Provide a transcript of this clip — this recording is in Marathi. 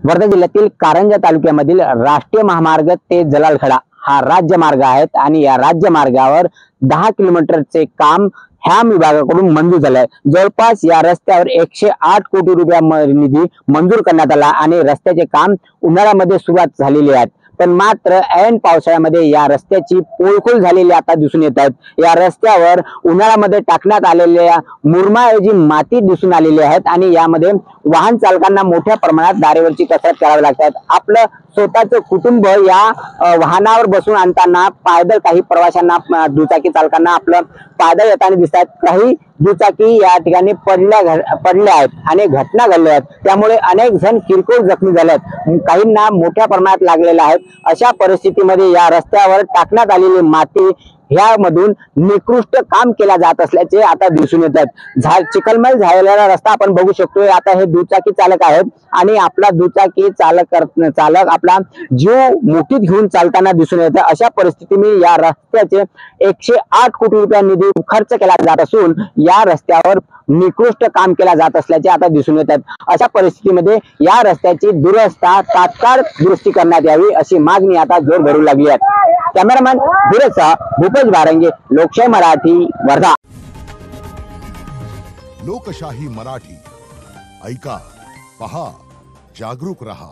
वर्धा जिल्ह्यातील कारंजा तालुक्यामधील राष्ट्रीय महामार्ग ते जलालखेडा हा राज्य मार्ग आहेत आणि या राज्य मार्गावर 10 किलोमीटरचे काम ह्या विभागाकडून मंजूर झालंय। जवळपास या रस्त्यावर 108 कोटी रुपया निधी मंजूर करण्यात आला आणि रस्त्याचे काम उन्हाळ्यामध्ये सुरुवात झालेली आहे। पण मात्र ऐन पावसाळ्यामध्ये या रस्त्याची पोलखोल झालेली आता दिसून येत आहेत। या रस्त्यावर उन्हाळ्यामध्ये टाकण्यात आलेल्या मुरमाऐवजी माती दिसून आलेली आहेत आणि यामध्ये वाहन चालकांना मोठ्या प्रमाणात दारेवरची कसरत करावी लागतात। आपलं स्वतःचं कुटुंब या वाहनावर बसून आणताना पायदळ काही प्रवाशांना दुचाकी चालकांना आपलं पायदळ येताना दिसतात। काही दुचाकी या ठिकाणी पडल्या आहेत आणि घटना घडल्या आहेत, त्यामुळे अनेक जण किरकोळ जखमी झाले आहेत, काहींना मोठ्या प्रमाणात लागलेल्या आहेत। अशा परिस्थितीमध्ये या रस्त्यावर टाकण्यात आलेली माती ह्यामधून निकृष्ट काम केला जात असल्याचे आता दिसून येत आहेत। चिखलमय झालेला रस्ता आपण बघू शकतोय। आता हे दुचाकी चालक आहेत आणि आपला दुचाकी चालक आपला जीव मुठीत घेऊन चालताना दिसून येत आहे। अशा परिस्थितीने या रस्त्याचे 108 कोटी रुपया निधी खर्च केला जात असून या रस्त्यावर निकृष्ट काम केला जात असल्याचे आता दिसून येत आहेत। अशा परिस्थितीमध्ये या रस्त्याची दुरवस्था तात्काळ दुरुस्ती करण्यात यावी अशी मागणी आता जोर धरू लागली आहे। कॅमेरामॅन धीरजसह भूपेश बारंगे, लोकशाही मराठी, वर्धा। लोकशाही मराठी ऐका, पहा, जागरूक रहा।